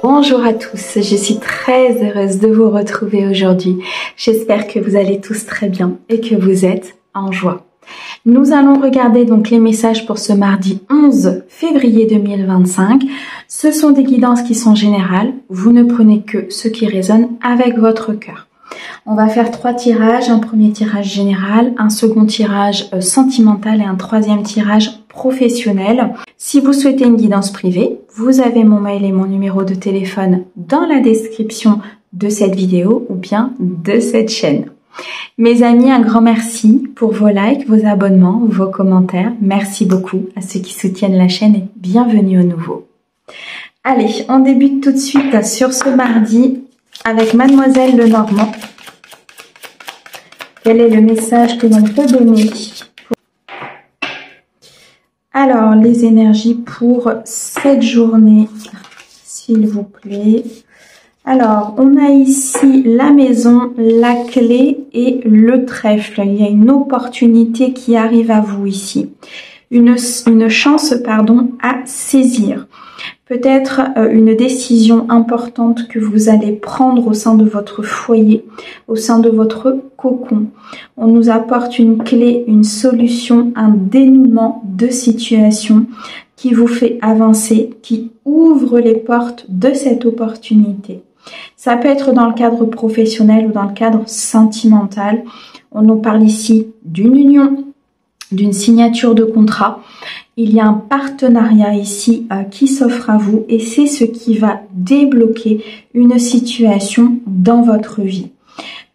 Bonjour à tous, je suis très heureuse de vous retrouver aujourd'hui. J'espère que vous allez tous très bien et que vous êtes en joie. Nous allons regarder donc les messages pour ce mardi 11 février 2025. Ce sont des guidances qui sont générales. Vous ne prenez que ce qui résonne avec votre cœur. On va faire 3 tirages, un premier tirage général, un second tirage sentimental et un troisième tirage professionnel. Si vous souhaitez une guidance privée, vous avez mon mail et mon numéro de téléphone dans la description de cette vidéo ou bien de cette chaîne. Mes amis, un grand merci pour vos likes, vos abonnements, vos commentaires. Merci beaucoup à ceux qui soutiennent la chaîne et bienvenue au nouveau. Allez, on débute tout de suite sur ce mardi avec Mademoiselle Lenormand. Quel est le message que l'on peut donner? Alors, les énergies pour cette journée, s'il vous plaît. Alors, on a ici la maison, la clé et le trèfle. Il y a une opportunité qui arrive à vous ici. Une chance, pardon, à saisir. Peut-être une décision importante que vous allez prendre au sein de votre foyer, au sein de votre cocon. On nous apporte une clé, une solution, un dénouement de situation qui vous fait avancer, qui ouvre les portes de cette opportunité. Ça peut être dans le cadre professionnel ou dans le cadre sentimental. On nous parle ici d'une union, d'une signature de contrat. Il y a un partenariat ici qui s'offre à vous et c'est ce qui va débloquer une situation dans votre vie.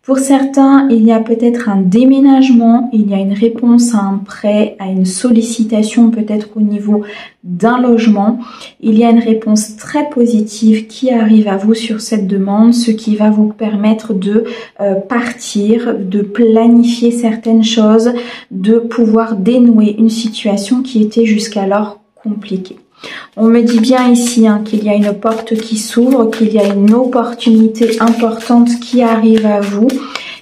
Pour certains, il y a peut-être un déménagement, il y a une réponse à un prêt, à une sollicitation peut-être au niveau d'un logement. Il y a une réponse très positive qui arrive à vous sur cette demande, ce qui va vous permettre de partir, de planifier certaines choses, de pouvoir dénouer une situation qui était jusqu'alors compliquée. On me dit bien ici qu'il y a une porte qui s'ouvre, qu'il y a une opportunité importante qui arrive à vous,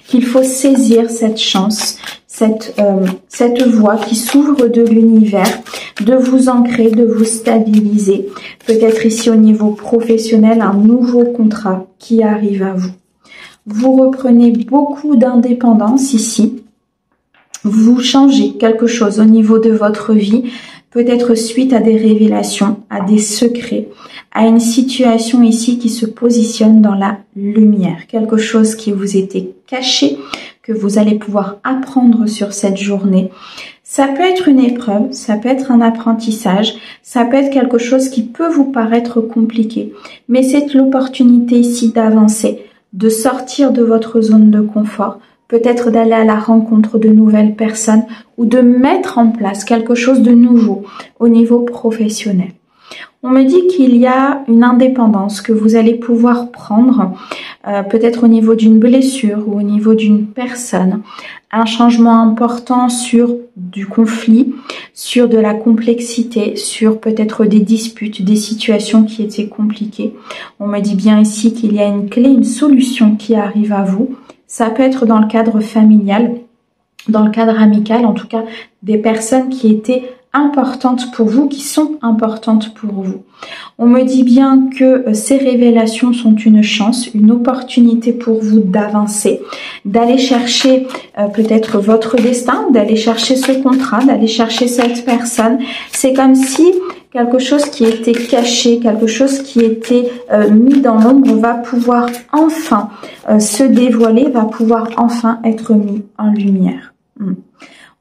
qu'il faut saisir cette chance, cette voie qui s'ouvre de l'univers, de vous ancrer, de vous stabiliser. Peut-être ici au niveau professionnel, un nouveau contrat qui arrive à vous. Vous reprenez beaucoup d'indépendance ici. Vous changez quelque chose au niveau de votre vie. Peut-être suite à des révélations, à des secrets, à une situation ici qui se positionne dans la lumière. Quelque chose qui vous était caché, que vous allez pouvoir apprendre sur cette journée. Ça peut être une épreuve, ça peut être un apprentissage, ça peut être quelque chose qui peut vous paraître compliqué. Mais c'est l'opportunité ici d'avancer, de sortir de votre zone de confort, peut-être d'aller à la rencontre de nouvelles personnes ou de mettre en place quelque chose de nouveau au niveau professionnel. On me dit qu'il y a une indépendance que vous allez pouvoir prendre, peut-être au niveau d'une blessure ou au niveau d'une personne. Un changement important sur du conflit, sur de la complexité, sur peut-être des disputes, des situations qui étaient compliquées. On me dit bien ici qu'il y a une clé, une solution qui arrive à vous. Ça peut être dans le cadre familial, dans le cadre amical, en tout cas des personnes qui étaient importantes pour vous, qui sont importantes pour vous. On me dit bien que ces révélations sont une chance, une opportunité pour vous d'avancer, d'aller chercher peut-être votre destin, d'aller chercher ce contrat, d'aller chercher cette personne. C'est comme si quelque chose qui était caché, quelque chose qui était mis dans l'ombre va pouvoir enfin se dévoiler, va pouvoir enfin être mis en lumière.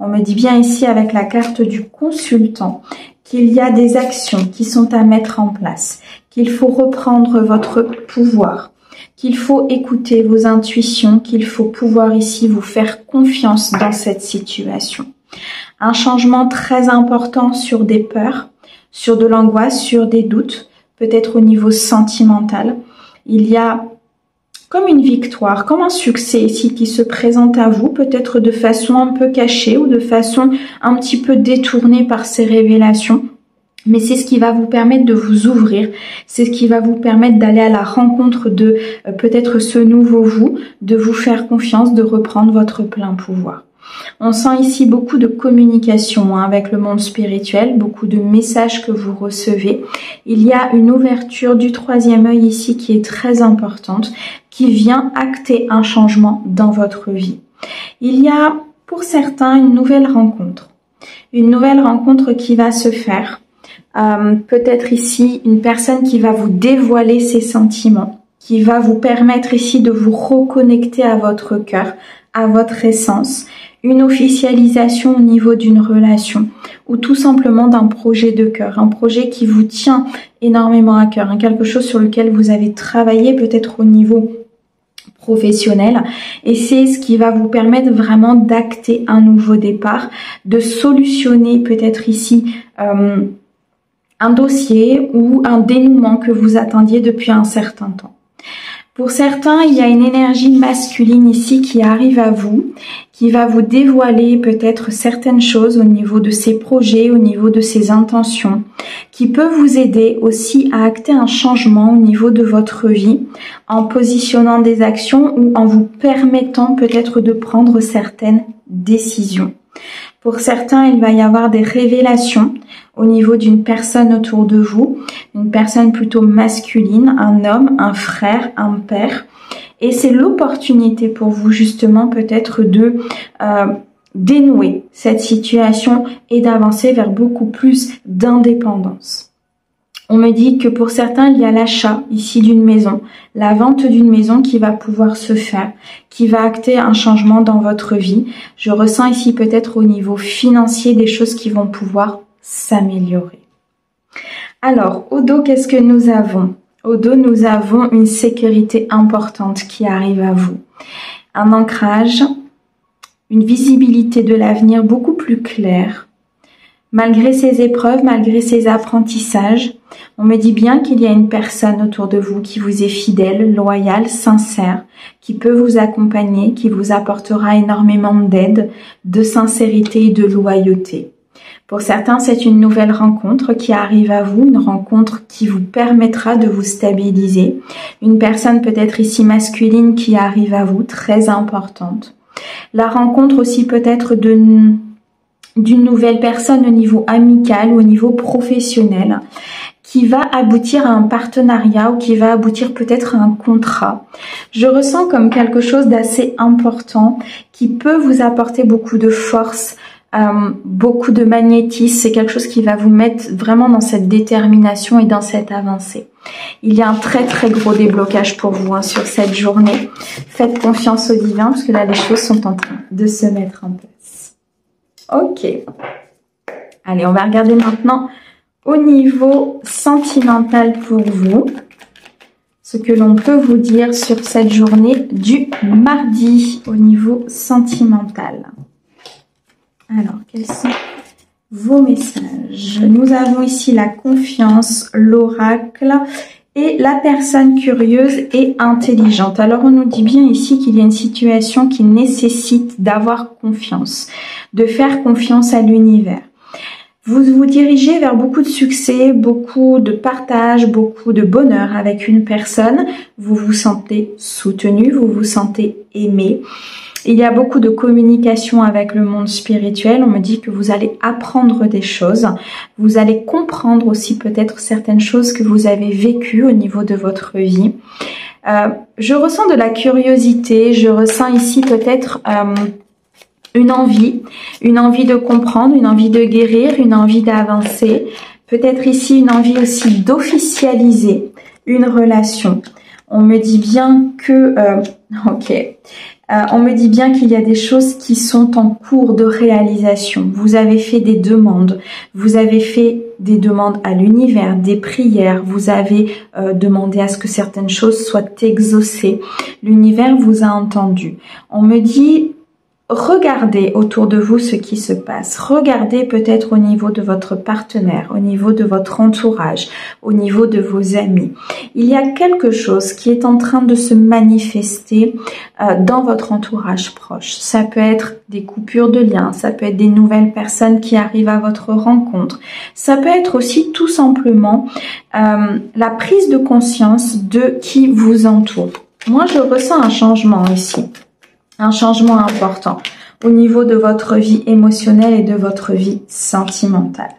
On me dit bien ici avec la carte du consultant qu'il y a des actions qui sont à mettre en place, qu'il faut reprendre votre pouvoir, qu'il faut écouter vos intuitions, qu'il faut pouvoir ici vous faire confiance dans cette situation. Un changement très important sur des peurs, sur de l'angoisse, sur des doutes, peut-être au niveau sentimental. Il y a comme une victoire, comme un succès ici qui se présente à vous, peut-être de façon un peu cachée ou de façon un petit peu détournée par ces révélations. Mais c'est ce qui va vous permettre de vous ouvrir, c'est ce qui va vous permettre d'aller à la rencontre de peut-être ce nouveau vous, de vous faire confiance, de reprendre votre plein pouvoir. On sent ici beaucoup de communication avec le monde spirituel, beaucoup de messages que vous recevez. Il y a une ouverture du troisième œil ici qui est très importante, qui vient acter un changement dans votre vie. Il y a pour certains une nouvelle rencontre qui va se faire. Peut-être ici une personne qui va vous dévoiler ses sentiments, qui va vous permettre ici de vous reconnecter à votre cœur, à votre essence, une officialisation au niveau d'une relation ou tout simplement d'un projet de cœur, un projet qui vous tient énormément à cœur, quelque chose sur lequel vous avez travaillé peut-être au niveau professionnel, et c'est ce qui va vous permettre vraiment d'acter un nouveau départ, de solutionner peut-être ici un dossier ou un dénouement que vous attendiez depuis un certain temps. Pour certains, il y a une énergie masculine ici qui arrive à vous, qui va vous dévoiler peut-être certaines choses au niveau de ses projets, au niveau de ses intentions, qui peut vous aider aussi à acter un changement au niveau de votre vie, en positionnant des actions ou en vous permettant peut-être de prendre certaines décisions. Pour certains, il va y avoir des révélations au niveau d'une personne autour de vous, une personne plutôt masculine, un homme, un frère, un père. Et c'est l'opportunité pour vous justement peut-être de dénouer cette situation et d'avancer vers beaucoup plus d'indépendance. On me dit que pour certains, il y a l'achat ici d'une maison, la vente d'une maison qui va pouvoir se faire, qui va acter un changement dans votre vie. Je ressens ici peut-être au niveau financier des choses qui vont pouvoir s'améliorer. Alors, au dos, qu'est-ce que nous avons? Au dos, nous avons une sécurité importante qui arrive à vous. Un ancrage, une visibilité de l'avenir beaucoup plus claire. Malgré ces épreuves, malgré ces apprentissages, on me dit bien qu'il y a une personne autour de vous qui vous est fidèle, loyale, sincère, qui peut vous accompagner, qui vous apportera énormément d'aide, de sincérité et de loyauté. Pour certains, c'est une nouvelle rencontre qui arrive à vous, une rencontre qui vous permettra de vous stabiliser. Une personne peut-être ici masculine qui arrive à vous, très importante. La rencontre aussi peut-être d'une nouvelle personne au niveau amical ou au niveau professionnel qui va aboutir à un partenariat ou qui va aboutir peut-être à un contrat. Je ressens comme quelque chose d'assez important qui peut vous apporter beaucoup de force, beaucoup de magnétisme. C'est quelque chose qui va vous mettre vraiment dans cette détermination et dans cette avancée. Il y a un très très gros déblocage pour vous sur cette journée. Faites confiance au divin parce que là les choses sont en train de se mettre en place. Ok. Allez, on va regarder maintenant au niveau sentimental pour vous. Ce que l'on peut vous dire sur cette journée du mardi au niveau sentimental. Alors, quels sont vos messages? Nous avons ici la confiance, l'oracle et la personne curieuse et intelligente. Alors, on nous dit bien ici qu'il y a une situation qui nécessite d'avoir confiance, de faire confiance à l'univers. Vous vous dirigez vers beaucoup de succès, beaucoup de partage, beaucoup de bonheur avec une personne. Vous vous sentez soutenu, vous vous sentez aimé. Il y a beaucoup de communication avec le monde spirituel. On me dit que vous allez apprendre des choses. Vous allez comprendre aussi peut-être certaines choses que vous avez vécues au niveau de votre vie. Je ressens de la curiosité. Je ressens ici peut-être une envie de comprendre, une envie de guérir, une envie d'avancer. Peut-être ici une envie aussi d'officialiser une relation. On me dit bien que... on me dit bien qu'il y a des choses qui sont en cours de réalisation. Vous avez fait des demandes. Vous avez fait des demandes à l'univers, des prières. Vous avez demandé à ce que certaines choses soient exaucées. L'univers vous a entendu. On me dit... Regardez autour de vous ce qui se passe. Regardez peut-être au niveau de votre partenaire, au niveau de votre entourage, au niveau de vos amis. Il y a quelque chose qui est en train de se manifester dans votre entourage proche. Ça peut être des coupures de liens, ça peut être des nouvelles personnes qui arrivent à votre rencontre. Ça peut être aussi tout simplement la prise de conscience de qui vous entoure. Moi, je ressens un changement ici. Un changement important. au niveau de votre vie émotionnelle et de votre vie sentimentale.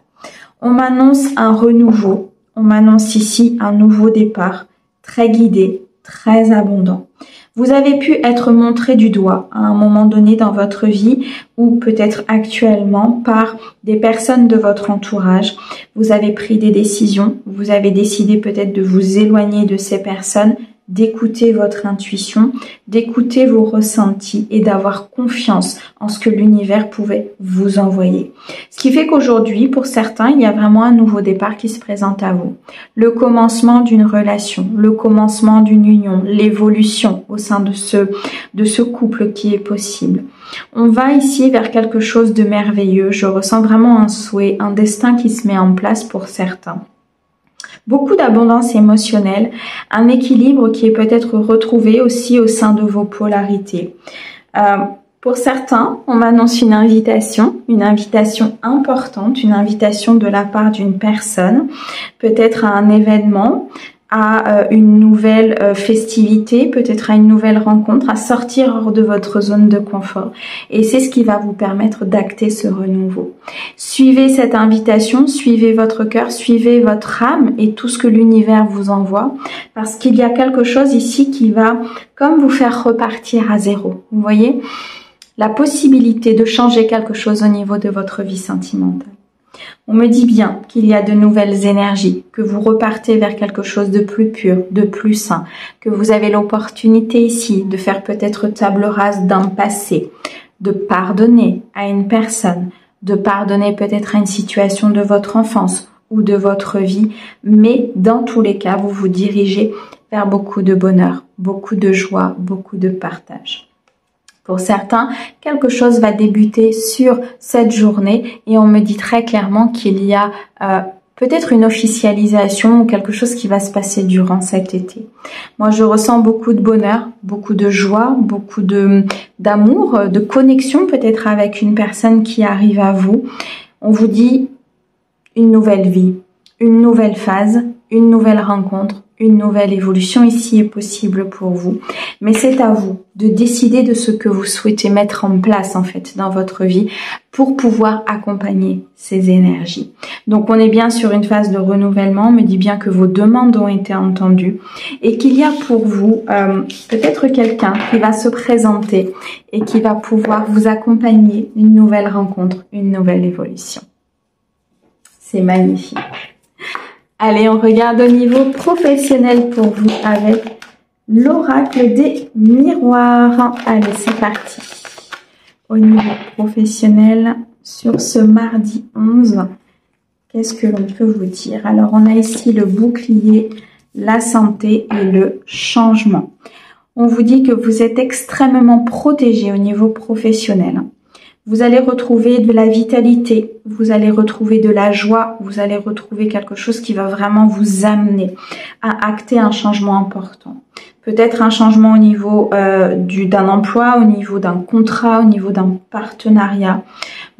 On m'annonce un renouveau, on m'annonce ici un nouveau départ, très guidé, très abondant. Vous avez pu être montré du doigt à un moment donné dans votre vie ou peut-être actuellement par des personnes de votre entourage. Vous avez pris des décisions, vous avez décidé peut-être de vous éloigner de ces personnes, d'écouter votre intuition, d'écouter vos ressentis et d'avoir confiance en ce que l'univers pouvait vous envoyer. Ce qui fait qu'aujourd'hui, pour certains, il y a vraiment un nouveau départ qui se présente à vous. Le commencement d'une relation, le commencement d'une union, l'évolution au sein de ce couple qui est possible. On va ici vers quelque chose de merveilleux. Je ressens vraiment un souhait, un destin qui se met en place pour certains. Beaucoup d'abondance émotionnelle, un équilibre qui est peut-être retrouvé aussi au sein de vos polarités. Pour certains, on m'annonce une invitation importante, une invitation de la part d'une personne, peut-être à un événement, à une nouvelle festivité, peut-être à une nouvelle rencontre, à sortir hors de votre zone de confort. Et c'est ce qui va vous permettre d'acter ce renouveau. Suivez cette invitation, suivez votre cœur, suivez votre âme et tout ce que l'univers vous envoie, parce qu'il y a quelque chose ici qui va comme vous faire repartir à zéro. Vous voyez, la possibilité de changer quelque chose au niveau de votre vie sentimentale. On me dit bien qu'il y a de nouvelles énergies, que vous repartez vers quelque chose de plus pur, de plus sain, que vous avez l'opportunité ici de faire peut-être table rase d'un passé, de pardonner à une personne, de pardonner peut-être à une situation de votre enfance ou de votre vie, mais dans tous les cas, vous vous dirigez vers beaucoup de bonheur, beaucoup de joie, beaucoup de partage. Pour certains, quelque chose va débuter sur cette journée et on me dit très clairement qu'il y a peut-être une officialisation ou quelque chose qui va se passer durant cet été. Moi, je ressens beaucoup de bonheur, beaucoup de joie, beaucoup d'amour, de connexion peut-être avec une personne qui arrive à vous. On vous dit une nouvelle vie, une nouvelle phase, une nouvelle rencontre, une nouvelle évolution ici est possible pour vous. Mais c'est à vous de décider de ce que vous souhaitez mettre en place en fait dans votre vie pour pouvoir accompagner ces énergies. Donc on est bien sur une phase de renouvellement, on me dit bien que vos demandes ont été entendues et qu'il y a pour vous peut-être quelqu'un qui va se présenter et qui va pouvoir vous accompagner une nouvelle rencontre, une nouvelle évolution. C'est magnifique. Allez, on regarde au niveau professionnel pour vous avec l'oracle des miroirs. Allez, c'est parti. Au niveau professionnel, sur ce mardi 11, qu'est-ce que l'on peut vous dire? Alors, on a ici le bouclier, la santé et le changement. On vous dit que vous êtes extrêmement protégé au niveau professionnel. Vous allez retrouver de la vitalité, vous allez retrouver de la joie, vous allez retrouver quelque chose qui va vraiment vous amener à acter un changement important. Peut-être un changement au niveau d'un emploi, au niveau d'un contrat, au niveau d'un partenariat.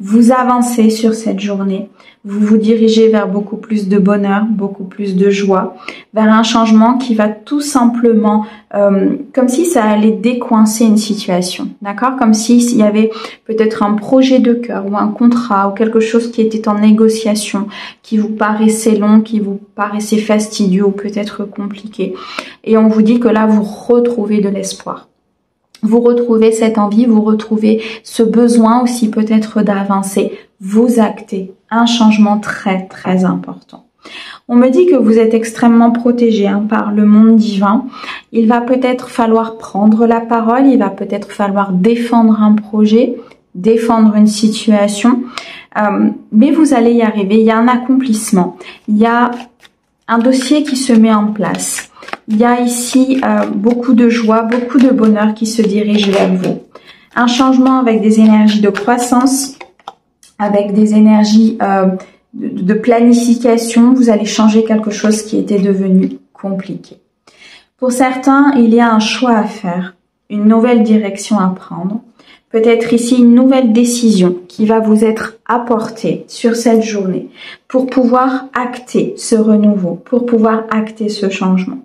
Vous avancez sur cette journée, vous vous dirigez vers beaucoup plus de bonheur, beaucoup plus de joie, vers un changement qui va tout simplement, comme si ça allait décoincer une situation, d'accord? Comme s'il y avait peut-être un projet de cœur ou un contrat ou quelque chose qui était en négociation, qui vous paraissait long, qui vous paraissait fastidieux ou peut-être compliqué. Et on vous dit que là, vous retrouvez de l'espoir. Vous retrouvez cette envie, vous retrouvez ce besoin aussi peut-être d'avancer. Vous actez un changement très très important. On me dit que vous êtes extrêmement protégé par le monde divin. Il va peut-être falloir prendre la parole, il va peut-être falloir défendre un projet, défendre une situation, mais vous allez y arriver. Il y a un accomplissement, il y a un dossier qui se met en place. Il y a ici beaucoup de joie, beaucoup de bonheur qui se dirige vers vous. Un changement avec des énergies de croissance, avec des énergies de planification. Vous allez changer quelque chose qui était devenu compliqué. Pour certains, il y a un choix à faire, une nouvelle direction à prendre. peut-être ici une nouvelle décision qui va vous être apportée sur cette journée pour pouvoir acter ce renouveau, pour pouvoir acter ce changement.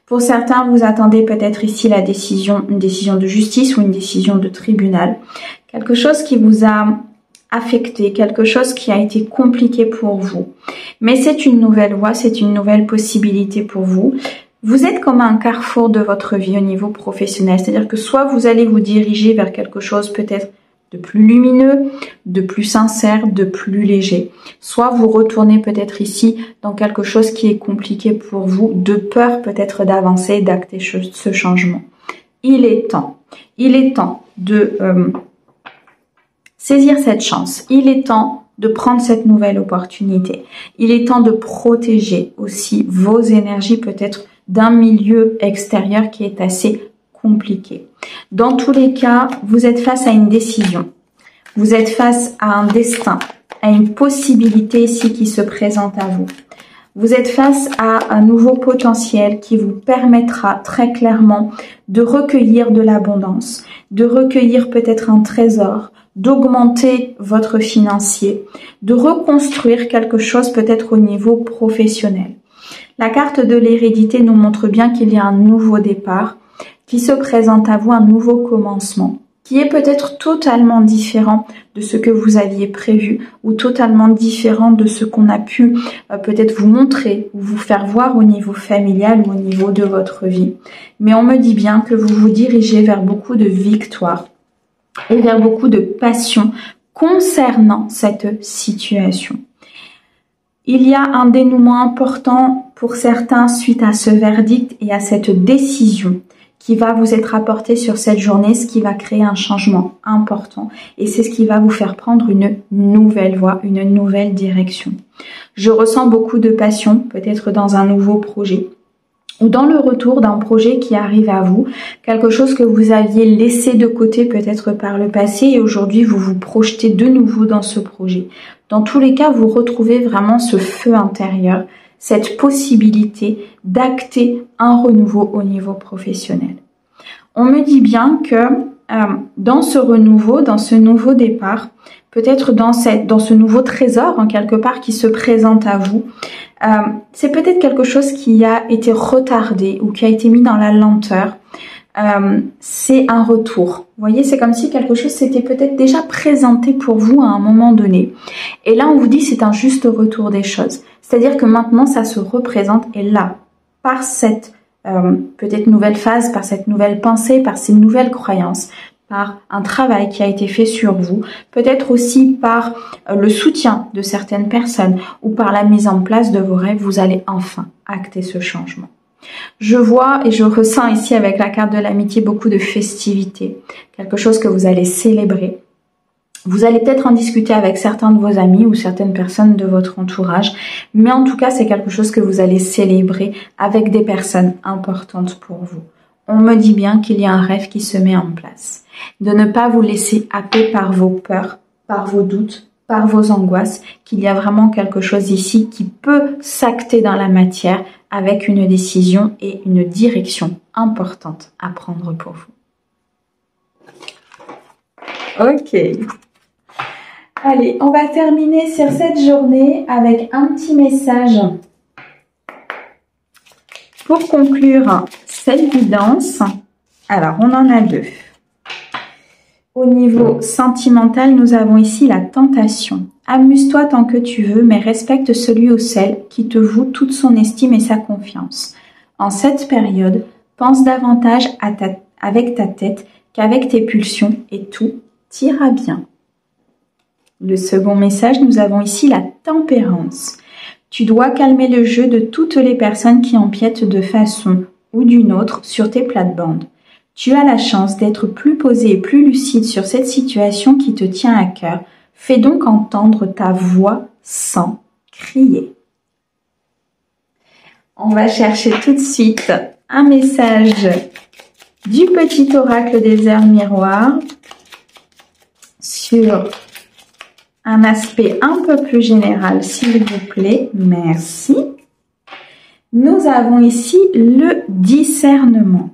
Pour certains, vous attendez peut-être ici la décision, une décision de justice ou une décision de tribunal. Quelque chose qui vous a affecté, quelque chose qui a été compliqué pour vous. Mais c'est une nouvelle voie, c'est une nouvelle possibilité pour vous. Vous êtes comme à un carrefour de votre vie au niveau professionnel. C'est-à-dire que soit vous allez vous diriger vers quelque chose peut-être de plus lumineux, de plus sincère, de plus léger. Soit vous retournez peut-être ici dans quelque chose qui est compliqué pour vous, de peur peut-être d'avancer, d'acter ce changement. Il est temps de saisir cette chance. Il est temps de prendre cette nouvelle opportunité. Il est temps de protéger aussi vos énergies peut-être d'un milieu extérieur qui est assez compliqué. Dans tous les cas, vous êtes face à une décision. Vous êtes face à un destin, à une possibilité ici qui se présente à vous. Vous êtes face à un nouveau potentiel qui vous permettra très clairement de recueillir de l'abondance, de recueillir peut-être un trésor, d'augmenter votre financier, de reconstruire quelque chose peut-être au niveau professionnel. La carte de l'hérédité nous montre bien qu'il y a un nouveau départ qui se présente à vous, un nouveau commencement, qui est peut-être totalement différent de ce que vous aviez prévu ou totalement différent de ce qu'on a pu peut-être vous montrer ou vous faire voir au niveau familial ou au niveau de votre vie. Mais on me dit bien que vous vous dirigez vers beaucoup de victoires et vers beaucoup de passion concernant cette situation. Il y a un dénouement important pour certains suite à ce verdict et à cette décision qui va vous être apporté sur cette journée, ce qui va créer un changement important. Et c'est ce qui va vous faire prendre une nouvelle voie, une nouvelle direction. Je ressens beaucoup de passion, peut-être dans un nouveau projet, ou dans le retour d'un projet qui arrive à vous, quelque chose que vous aviez laissé de côté peut-être par le passé et aujourd'hui vous vous projetez de nouveau dans ce projet. Dans tous les cas, vous retrouvez vraiment ce feu intérieur, cette possibilité d'acter un renouveau au niveau professionnel. On me dit bien que dans ce renouveau, dans ce nouveau départ, peut-être dans ce nouveau trésor en quelque part qui se présente à vous, c'est peut-être quelque chose qui a été retardé ou qui a été mis dans la lenteur. C'est un retour. Vous voyez, c'est comme si quelque chose s'était peut-être déjà présenté pour vous à un moment donné. Et là, on vous dit c'est un juste retour des choses. C'est-à-dire que maintenant, ça se représente et là, par cette peut-être nouvelle phase, par cette nouvelle pensée, par ces nouvelles croyances, par un travail qui a été fait sur vous, peut-être aussi par le soutien de certaines personnes ou par la mise en place de vos rêves, vous allez enfin acter ce changement. Je vois et je ressens ici avec la carte de l'amitié beaucoup de festivités, quelque chose que vous allez célébrer. Vous allez peut-être en discuter avec certains de vos amis ou certaines personnes de votre entourage, mais en tout cas c'est quelque chose que vous allez célébrer avec des personnes importantes pour vous. On me dit bien qu'il y a un rêve qui se met en place. De ne pas vous laisser happer par vos peurs, par vos doutes, par vos angoisses, qu'il y a vraiment quelque chose ici qui peut s'acter dans la matière avec une décision et une direction importante à prendre pour vous. Ok. Allez, on va terminer sur cette journée avec un petit message pour conclure cette guidance. Alors, on en a deux. Au niveau sentimental, nous avons ici la tentation. Amuse-toi tant que tu veux, mais respecte celui ou celle qui te voue toute son estime et sa confiance. En cette période, pense davantage avec ta tête qu'avec tes pulsions et tout ira bien. Le second message, nous avons ici la tempérance. Tu dois calmer le jeu de toutes les personnes qui empiètent de façon ou d'une autre sur tes plates-bandes. Tu as la chance d'être plus posé et plus lucide sur cette situation qui te tient à cœur. Fais donc entendre ta voix sans crier. On va chercher tout de suite un message du petit oracle des heures miroirs sur un aspect un peu plus général, s'il vous plaît. Merci. Nous avons ici le discernement.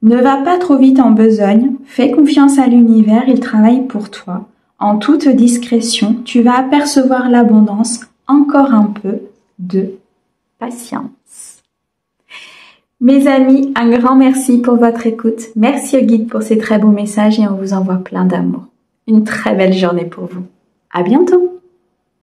Ne va pas trop vite en besogne, fais confiance à l'univers, il travaille pour toi. En toute discrétion, tu vas apercevoir l'abondance, encore un peu de patience. Mes amis, un grand merci pour votre écoute. Merci au guide pour ces très beaux messages et on vous envoie plein d'amour. Une très belle journée pour vous. À bientôt!